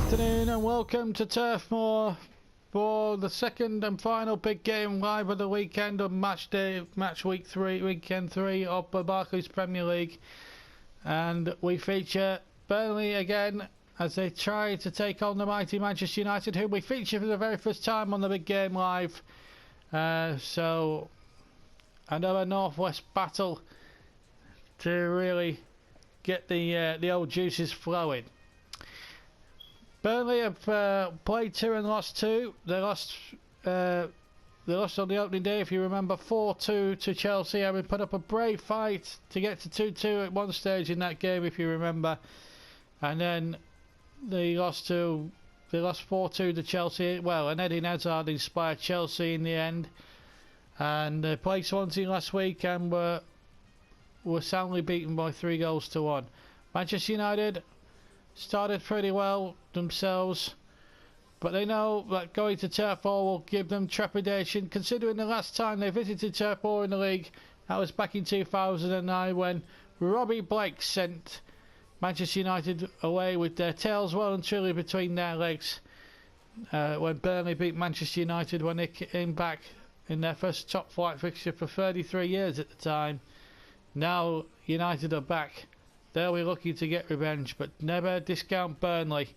afternoon and welcome to Turf Moor for the second and final big game live of the weekend on weekend 3 of the Barclays Premier League, and we feature Burnley again as they try to take on the mighty Manchester United, who we feature for the very first time on the big game live. So another northwest battle to really get the old juices flowing. Burnley have played 2 and lost 2. They lost on the opening day, if you remember, 4-2 to Chelsea, having put up a brave fight to get to 2-2 at one stage in that game, if you remember. And then they lost 4-2 to Chelsea. Well, and Eden Hazard inspired Chelsea in the end. And they played Swansea last week and were soundly beaten by 3-1. Manchester United started pretty well themselves, but they know that going to Turf Moor will give them trepidation, considering the last time they visited Turf Moor in the league, that was back in 2009 when Robbie Blake sent Manchester United away with their tails well and truly between their legs, when Burnley beat Manchester United when they came back in their first top flight fixture for 33 years at the time. Now United are back. They'll be looking to get revenge, but never discount Burnley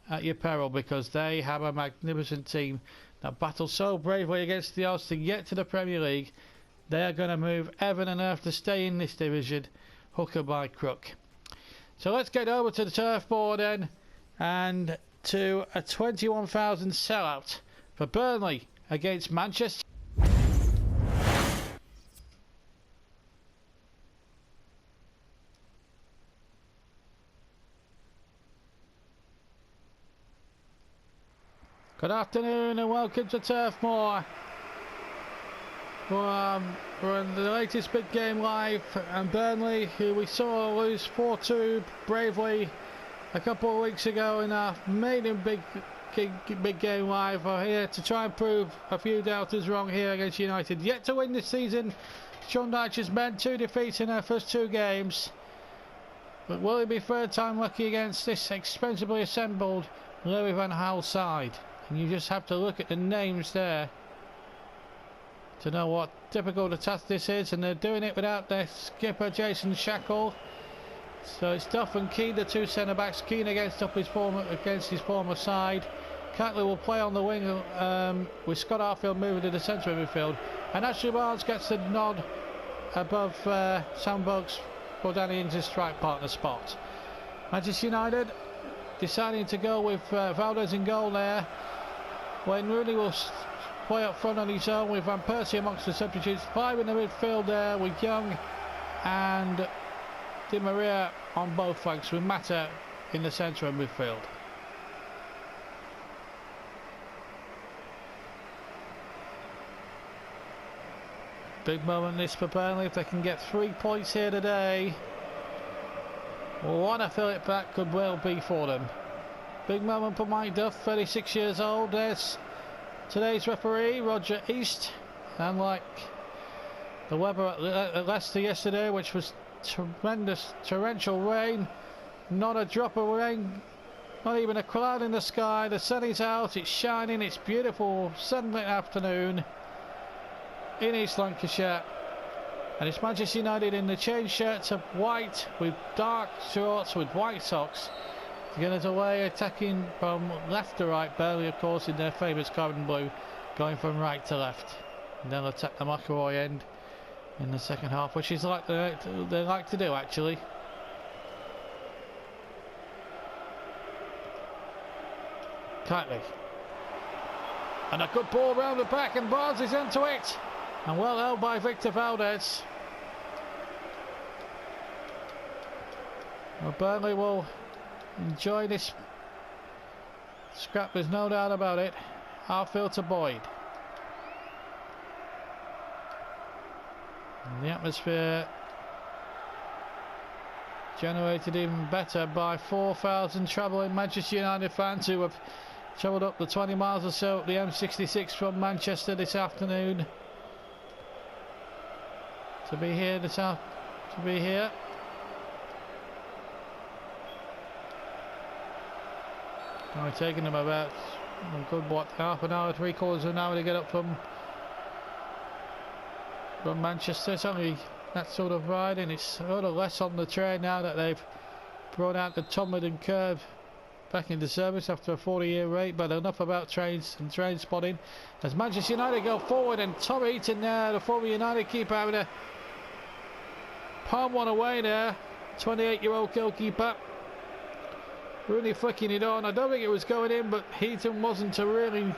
at your peril, because they have a magnificent team that battle so bravely against the odds to get to the Premier League. They are going to move heaven and earth to stay in this division, hook or by crook. So let's get over to the Turf Moor then, and to a 21,000 sellout for Burnley against Manchester. Good afternoon and welcome to Turf Moor. We're in the latest big game live, and Burnley, who we saw lose 4-2 bravely a couple of weeks ago in our maiden big game live, are here to try and prove a few doubters wrong here against United. Yet to win this season, Sean Dyche's men 2 defeats in their first 2 games. But will it be third time lucky against this expensively assembled Louis van Gaal side? And you just have to look at the names there to know what difficult a task this is, and they're doing it without their skipper Jason Shackle. So it's Duff and Keane, the 2 centre backs. Keane against his former side. Catley will play on the wing with Scott Arfield moving to the centre of midfield, and Ashley Barnes gets the nod above Sam Buggs for Danny Ings' strike partner spot. Manchester United deciding to go with Valdez in goal there, when Rooney will play up front on his own with Van Persie amongst the substitutes. 5 in the midfield there with Young and Di Maria on both flanks, with Mata in the centre of midfield. Big moment this for Burnley if they can get 3 points here today. What a fillip that could well be for them. Big moment for Mike Duff, 36 years old. There's today's referee, Roger East. Unlike the weather at Leicester yesterday, which was tremendous torrential rain, not a drop of rain, not even a cloud in the sky. The sun is out, it's shining, it's beautiful sunlit afternoon in East Lancashire. And it's Manchester United in the chain shirts of white with dark shorts with white socks to get us away, attacking from left to right. Burnley, of course, in their famous carbon blue, going from right to left. And they'll attack the McElroy end in the second half, which is like they like to do, actually. Tightly. And a good ball round the back, and Barnes is into it. And well held by Victor Valdez. Well, Burnley will enjoy this scrap, there's no doubt about it. Arfield to Boyd. And the atmosphere generated even better by 4,000 travelling Manchester United fans who have travelled up the 20 miles or so up the M66 from Manchester this afternoon to be here It's taken them about a good half an hour, 3/4 of an hour to get up from Manchester. It's only that sort of ride, and it's a lot less on the train now that they've brought out the Tomlin curve back into service after a 40-year wait. But enough about trains and train spotting as Manchester United go forward, and Tom Heaton there, the former United keeper, having a palm one away there. 28-year-old goalkeeper really flicking it on. I don't think it was going in, but Heaton wasn't to really...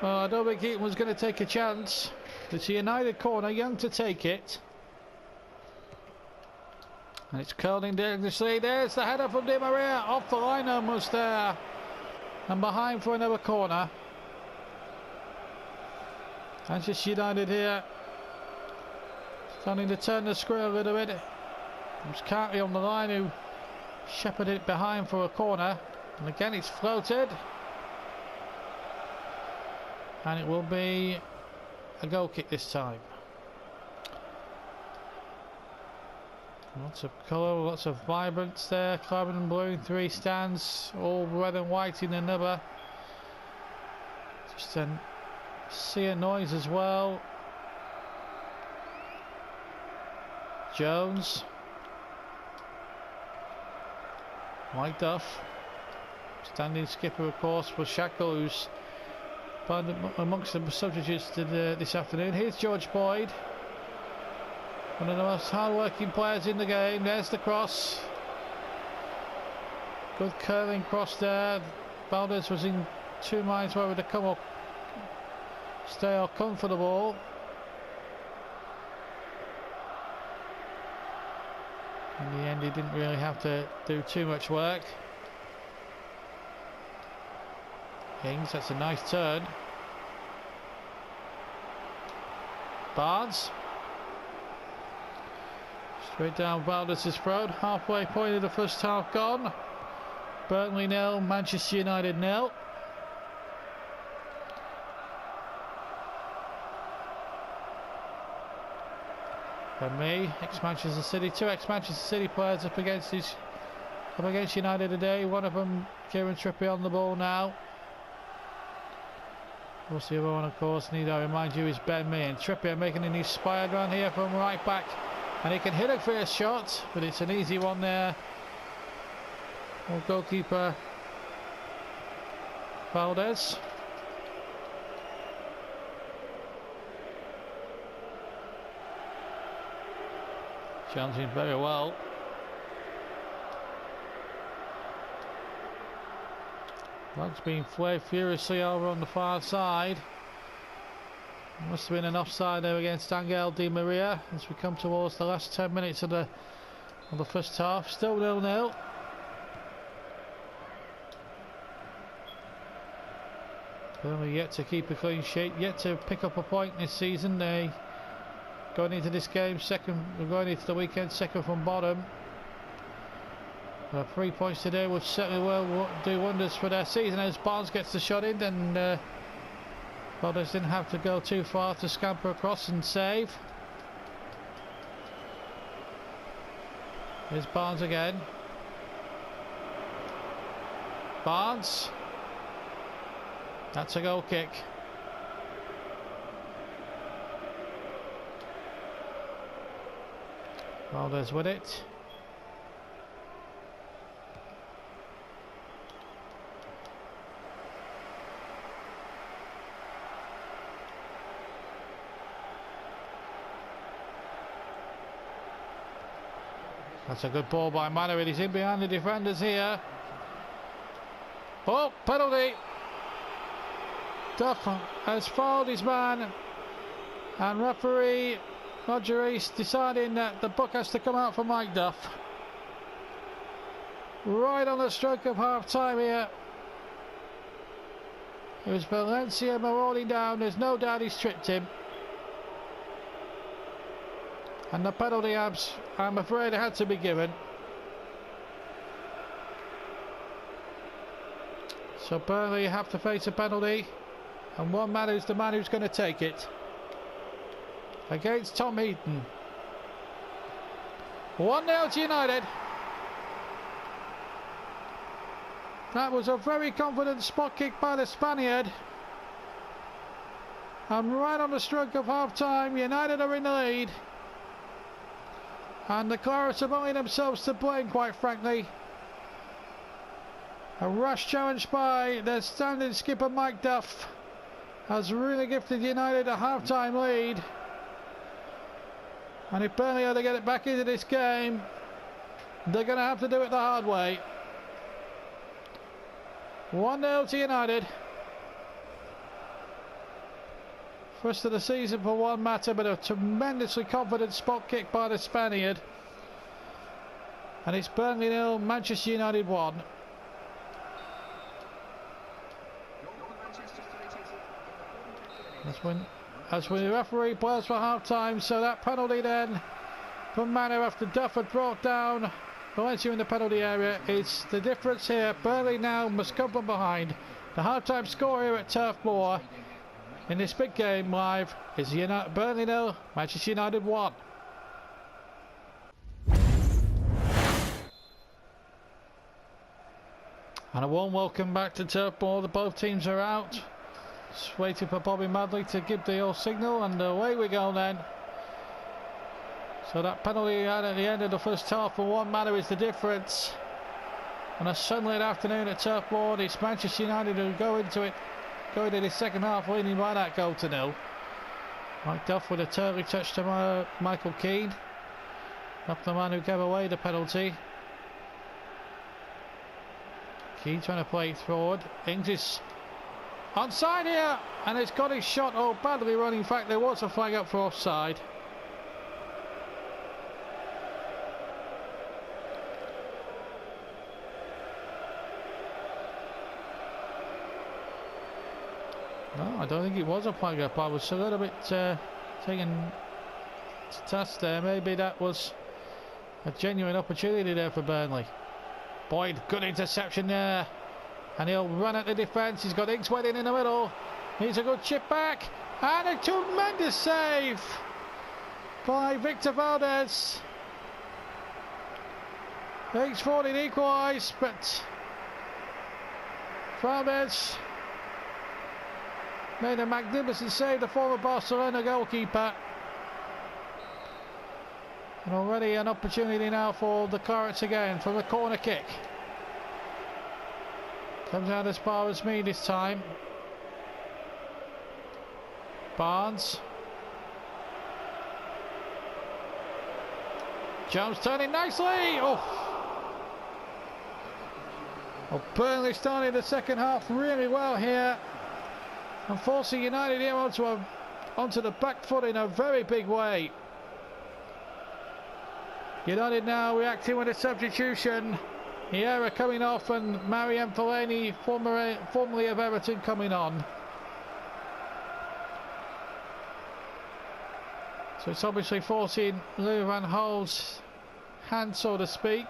Well, I don't think Heaton was going to take a chance. It's a United corner, Young to take it. And it's curling dangerously. There's the header from Di Maria. Off the line almost there. And behind for another corner. Manchester United here, starting to turn the screw a little bit. It was Carty on the line who shepherded it behind for a corner. And again it's floated. And it will be a goal kick this time. Lots of colour, lots of vibrance there. Carbon and blue in 3 stands, all red and white in another. Just a sea of noise as well. Jones. Mike Duff. Standing skipper, of course, for Shackle, who's amongst the substitutes this afternoon. Here's George Boyd, one of the most hard-working players in the game. There's the cross. Good curling cross there. Valdez was in 2 minds whether to come or stay or come for the ball. In the end, he didn't really have to do too much work. Kings, that's a nice turn. Barnes. Straight down Valdez's throat. Halfway point of the first half gone. Burnley 0, Manchester United 0. And me, ex-Manchester City, 2 ex-Manchester City players up against United today. One of them, Kieran Trippier, on the ball now. Of course, the other one, of course, need I remind you, is Ben Mee. And Trippier making an inspired run here from right back. And he can hit a first shot, but it's an easy one there. Well, goalkeeper Valdez. Challenging very well. Rug's being flared furiously over on the far side. Must have been an offside there against Angel Di Maria as we come towards the last 10 minutes of the first half. Still 0-0. Burnley yet to keep a clean sheet, yet to pick up a point this season. They going into this game second, we're going into the weekend second from bottom. 3 points today would certainly well do wonders for their season as Barnes gets the shot in, and Valdez didn't have to go too far to scamper across and save. Here's Barnes again. Barnes. That's a goal kick. Valdez with it. That's a good ball by Manoel. He's in behind the defenders here. Oh, penalty. Duff has fouled his man, and referee Roger East deciding that the book has to come out for Mike Duff. Right on the stroke of half time here. It was Valencia marauding down. There's no doubt he's tripped him. And the penalty, I'm afraid, had to be given. So Burnley have to face a penalty, and one man is the man who's going to take it. Against Tom Heaton. 1-0 to United. That was a very confident spot kick by the Spaniard. And right on the stroke of half time, United are in the lead. And the Clarets have only themselves to blame, quite frankly. A rash challenge by their standing skipper Mike Duff has really gifted United a half-time lead. And if Burnley are to get it back into this game, they're going to have to do it the hard way. 1-0 to United. First of the season for Juan Mata, but a tremendously confident spot kick by the Spaniard. And it's Burnley 0, Manchester United 1. As when the referee blows for half time, so that penalty then from Manu after Duff had brought down Valencia in the penalty area is the difference here. Burnley now must come from behind. The half-time score here at Turf Moor in this big game live is Burnley 0, Manchester United 1. And a warm welcome back to Turf Moor. Both teams are out. Just waiting for Bobby Madley to give the all signal, and away we go then. So that penalty at the end of the first half for Juan Mata is the difference. On a sunlit afternoon at Turf Moor, it's Manchester United who go into this second half leading by that goal to 0. Mike Duff with a turvy touch to Michael Keane. Not the man who gave away the penalty. Keane trying to play it forward. Ings is onside here, and it's got his shot badly run. In fact, there was a flag up for offside. No, I don't think it was a flag up. I was a little bit taken to task there. Maybe that was a genuine opportunity there for Burnley. Boyd, good interception there. And he'll run at the defence. He's got Ings waiting in the middle. Needs a good chip back. And a tremendous save by Victor Valdez. Ings thought it equalised, but Valdez made a magnificent save, the former Barcelona goalkeeper. And already an opportunity now for the Clarets again from the corner kick. Comes out as far as me this time. Barnes. Jones turning nicely. Oh, Burnley starting the second half really well here. And forcing United here onto the back foot in a very big way. United now reacting with a substitution. Hierro coming off and Mariam Fellaini, formerly of Everton, coming on. So it's obviously forcing Louis van Gaal's hand, so to speak.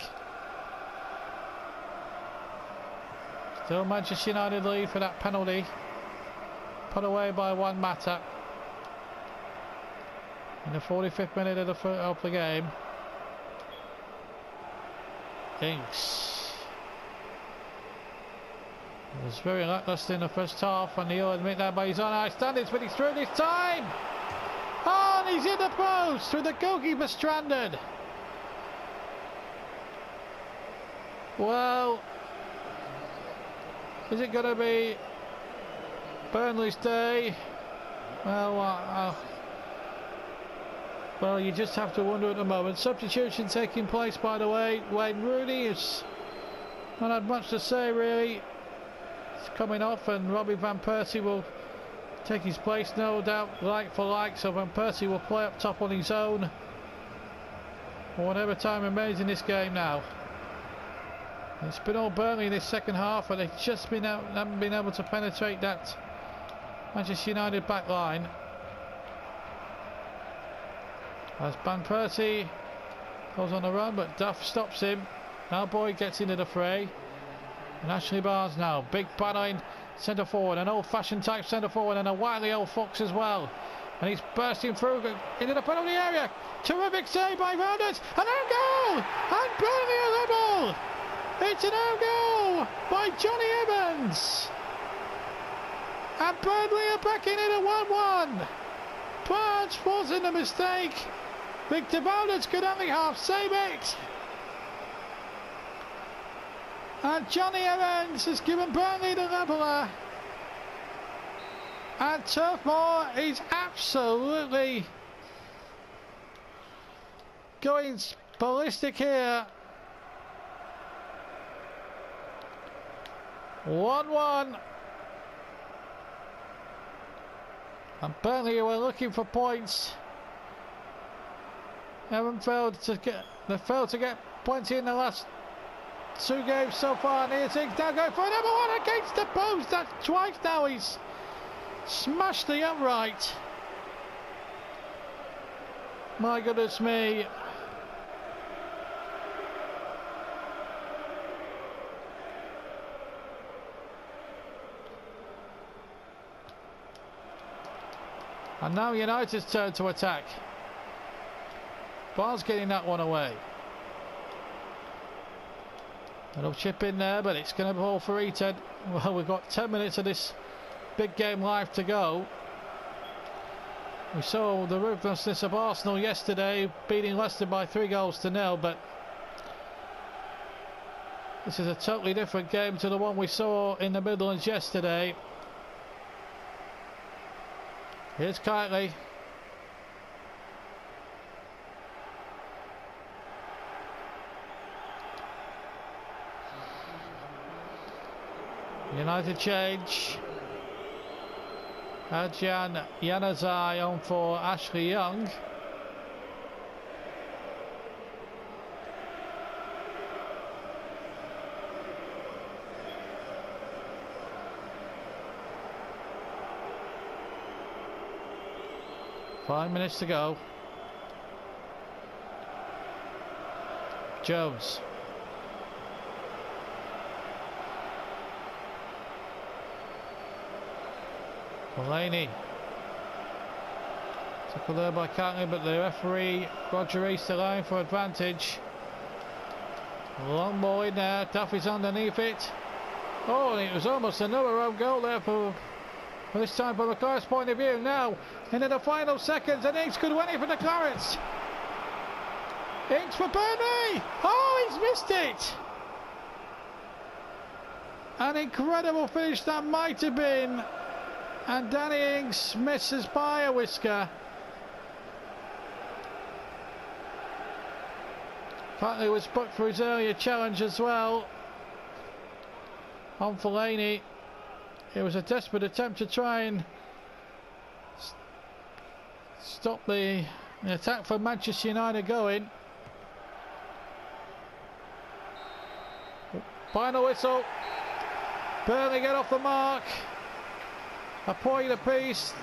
Still Manchester United lead for that penalty. Put away by Juan Mata. In the 45th minute of the game. Ings. It was very lacklustre in the first half, and he'll admit that by his own eye standards, but he's through this time. Oh, and he's in the post with the goalkeeper stranded. Well, is it going to be Burnley's day? Well, you just have to wonder at the moment. Substitution taking place, by the way. Wayne Rooney has not had much to say, really. He's coming off, and Robbie Van Persie will take his place, no doubt, like for like. So Van Persie will play up top on his own for whatever time remains in this game now. It's been all Burnley in this second half, and they've just haven't been able to penetrate that Manchester United back line. As Van Persie goes on the run, but Duff stops him. Now Boyd gets into the fray. And Ashley Barnes now, big battling centre forward, an old-fashioned type centre forward, and a wily old fox as well. And he's bursting through into the penalty area. Terrific save by Valdez, and a goal! And Burnley are level! It's an own goal by Johnny Evans. And Burnley are back in it at 1-1. Barnes wasn't a mistake. Victor Valdes could only half save it. And Johnny Evans has given Burnley the leveller. And Turf Moor is absolutely going ballistic here. 1-1. And Burnley were looking for points. They failed to get plenty in the last 2 games so far. And here's Higgs now going for another one against the post. That's twice now he's smashed the upright. My goodness me. And now United's turn to attack. Barnes getting that one away. Little chip in there, but it's going to fall for Eaton. Well, we've got 10 minutes of this big game live to go. We saw the ruthlessness of Arsenal yesterday, beating Leicester by 3-0, but this is a totally different game to the one we saw in the Midlands yesterday. Here's Kitely. United change. Adjan Januzaj on for Ashley Young. Five minutes to go. Jones. Mulaney. Tackle there by Cantley, but the referee Roger East line for advantage. Long ball in there. Duffy's underneath it. Oh, and it was almost another own goal there for this time from the Clarets point of view. Now into the final seconds, and Inks could win it for the Clarets. Inks for Burnley. Oh, he's missed it. An incredible finish that might have been. And Danny Ings misses by a whisker. Partly was booked for his earlier challenge as well. On Fellaini. It was a desperate attempt to try and stop the attack for Manchester United going. Final whistle. Burnley get off the mark. A point apiece.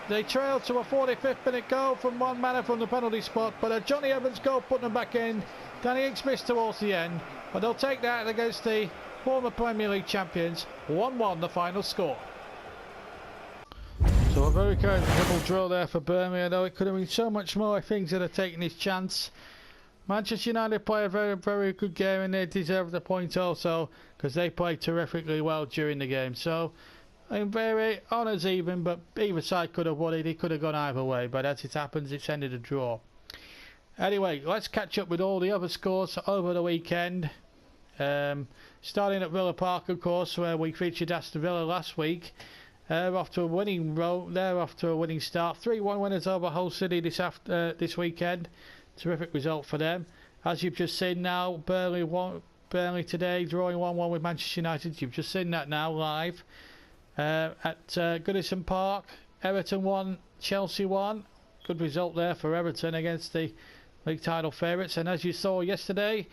They trailed to a 45th minute goal from one manner from the penalty spot, but a Johnny Evans goal put them back in. Danny Ings missed towards the end, but they'll take that against the former Premier League champions. 1-1 the final score. So a very comfortable draw there for Burnley, although it could have been so much more if things had taken his chance. Manchester United play a very, very good game, and they deserve the point also because they played terrifically well during the game. So I'm very honours even, but either side could have won it. It could have gone either way, but as it happens, it's ended a draw. Anyway, let's catch up with all the other scores over the weekend. Starting at Villa Park, of course, where we featured Aston Villa last week. Off to a winning row. They're off to a winning start. 3-1 winners over Hull City this weekend. Terrific result for them. As you've just seen now, Burnley today drawing 1-1 with Manchester United. You've just seen that now live. At Goodison Park, Everton 1, Chelsea 1. Good result there for Everton against the league title favourites. And as you saw yesterday,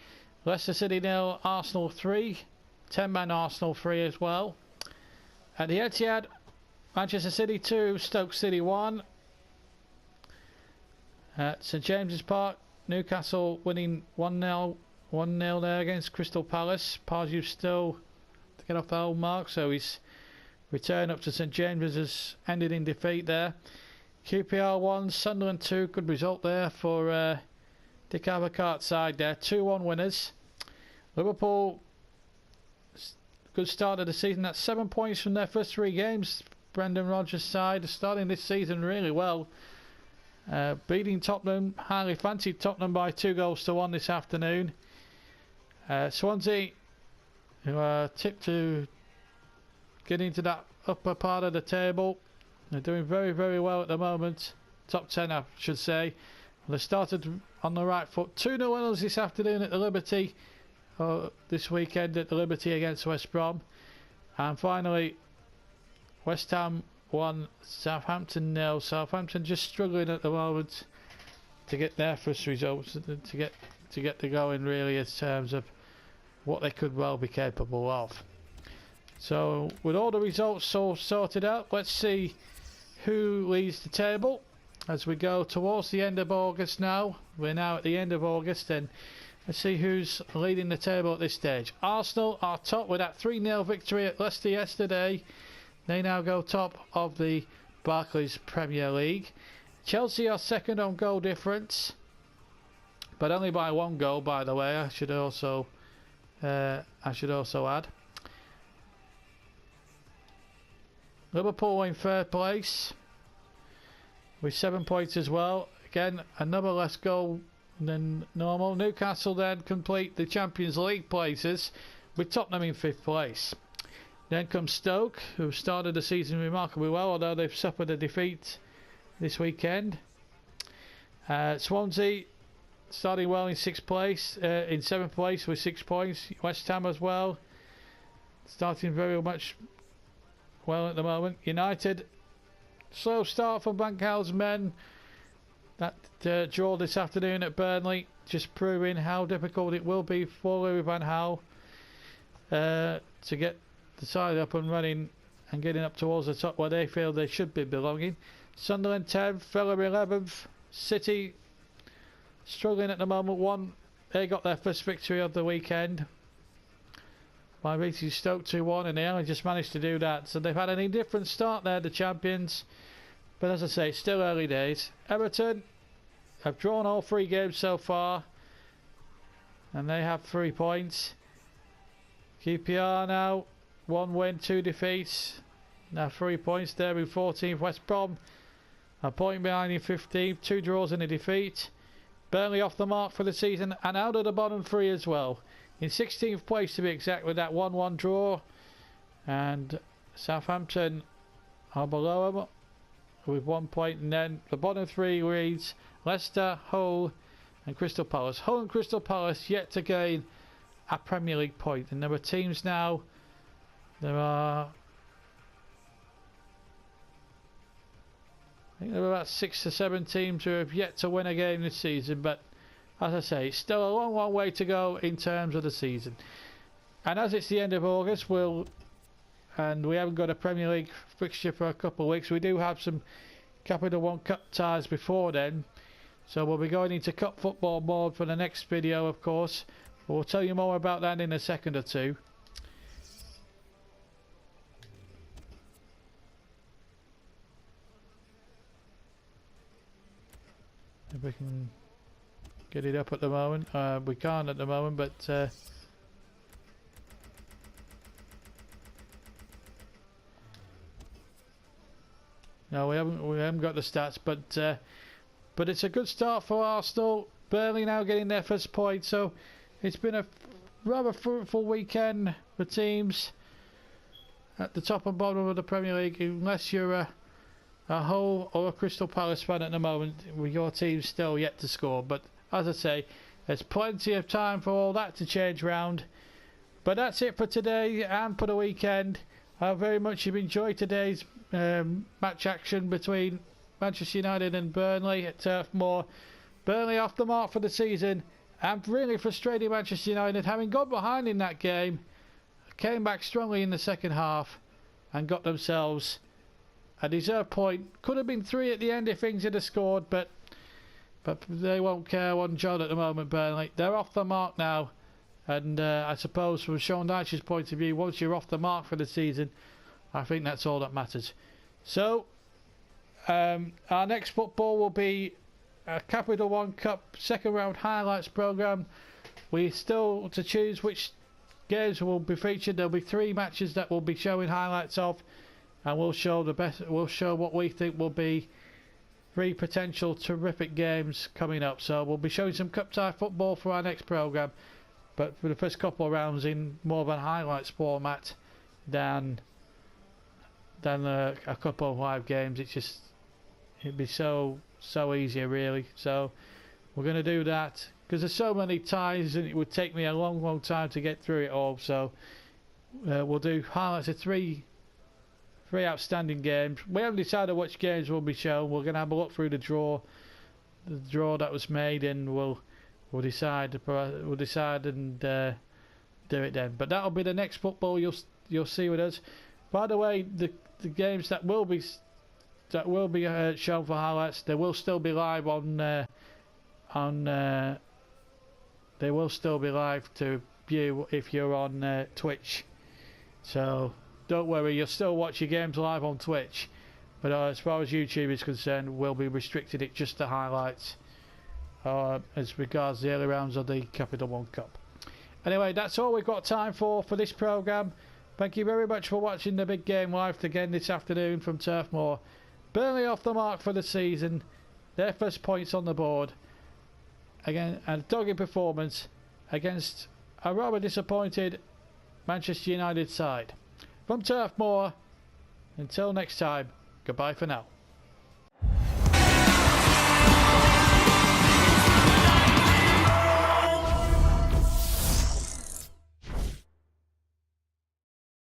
Leicester City 0, Arsenal 3. 10-man Arsenal 3 as well. At the Etihad, Manchester City 2, Stoke City 1. At St James's Park, Newcastle winning 1-0 there against Crystal Palace. Pardew still to get off the old mark, so his return up to St James's has ended in defeat there. QPR 1, Sunderland 2, good result there for Dick Advocaat's side there. 2-1 winners. Liverpool good start of the season. That's 7 points from their first 3 games. Brendan Rodgers' side starting this season really well. Beating Tottenham, highly fancied Tottenham by 2-1 this afternoon. Swansea, who are tipped to get into that upper part of the table. They're doing very, very well at the moment. Top 10, I should say. They started on the right foot. 2-0 winners this afternoon at the Liberty. This weekend at the Liberty against West Brom. And finally, West Ham 1, Southampton 0. Southampton just struggling at the moment to get their first results, to get the going really in terms of what they could well be capable of. So with all the results all sorted out, let's see who leads the table as we go towards the end of August now. We're now at the end of August, and let's see who's leading the table at this stage. Arsenal are top with that 3-0 victory at Leicester yesterday. They now go top of the Barclays Premier League. Chelsea are second on goal difference, but only by 1 goal, by the way. I should also add. Liverpool in third place with 7 points as well. Again, another less goal than normal. Newcastle then complete the Champions League places with Tottenham in 5th place. Then comes Stoke, who started the season remarkably well, although they've suffered a defeat this weekend. Swansea starting well in 6th place, in 7th place with 6 points. West Ham as well, starting very much well at the moment. United, slow start for Bankhau's men. That draw this afternoon at Burnley, just proving how difficult it will be for Louis van Gaal to get the side up and running and getting up towards the top where they feel they should be belonging. Sunderland 10th, Fulham 11th, City struggling at the moment. They got their first victory of the weekend by beating Stoke 2-1, and they only just managed to do that. So they've had an indifferent start there, the champions. But as I say, it's still early days. Everton have drawn all 3 games so far, and they have 3 points. QPR now 1 win, 2 defeats. Now 3 points there in 14th. West Brom a point behind in 15th. 2 draws and a defeat. Burnley off the mark for the season and out of the bottom 3 as well. In 16th place to be exact with that 1-1 draw. And Southampton are below them with 1 point, and then the bottom 3 reads Leicester, Hull and Crystal Palace. Hull and Crystal Palace yet to gain a Premier League point, and there are teams now. There are, I think there are about 6 to 7 teams who have yet to win a game this season, but as I say, it's still a long way to go in terms of the season. And as it's the end of August, and we haven't got a Premier League fixture for a couple of weeks, we do have some Capital One Cup ties before then, so we'll be going into Cup football mode for the next video, of course. We'll tell you more about that in a second or two. If we can get it up at the moment. We can't at the moment, but no, we haven't got the stats, but it's a good start for Arsenal. Burnley now getting their first point, so it's been a rather fruitful weekend for teams at the top and bottom of the Premier League, unless you're a Hull or a Crystal Palace fan at the moment, with your team still yet to score. But as I say, there's plenty of time for all that to change round. But that's it for today and for the weekend. I very much have enjoyed today's match action between Manchester United and Burnley at Turf Moor. Burnley off the mark for the season, and really frustrating Manchester United, having gone behind in that game, came back strongly in the second half and got themselves a deserved point. Could have been 3 at the end if things had have scored, but they won't care one jot at the moment. Burnley, they're off the mark now, and I suppose from Sean Dyche's point of view, once you're off the mark for the season, I think that's all that matters. So our next football will be a Capital One Cup second round highlights programme. We still to choose which games will be featured. There'll be 3 matches that we'll be showing highlights of, and we'll show the best. We'll show what we think will be 3 potential terrific games coming up. So we'll be showing some cup tie football for our next programme, but for the first couple of rounds in more of a highlights format than a couple of live games. It'd be so easier really. So we're going to do that because there's so many ties and it would take me a long time to get through it all. So we'll do highlights of 3 outstanding games. We haven't decided which games will be shown. We're going to have a look through the draw that was made, and we'll decide and do it then. But that'll be the next football you'll see with us. By the way, the games that will be shown for highlights, they will still be live they will still be live to view if you're on Twitch. So don't worry, you'll still watch your games live on Twitch, but as far as YouTube is concerned, we'll be restricted it just to highlights as regards the early rounds of the Capital One Cup. Anyway, that's all we've got time for this programme. Thank you very much for watching the big game live again this afternoon from Turf Moor. Burnley off the mark for the season, their first points on the board. Again, a dogged performance against a rather disappointed Manchester United side. From Turf Moor, until next time, goodbye for now.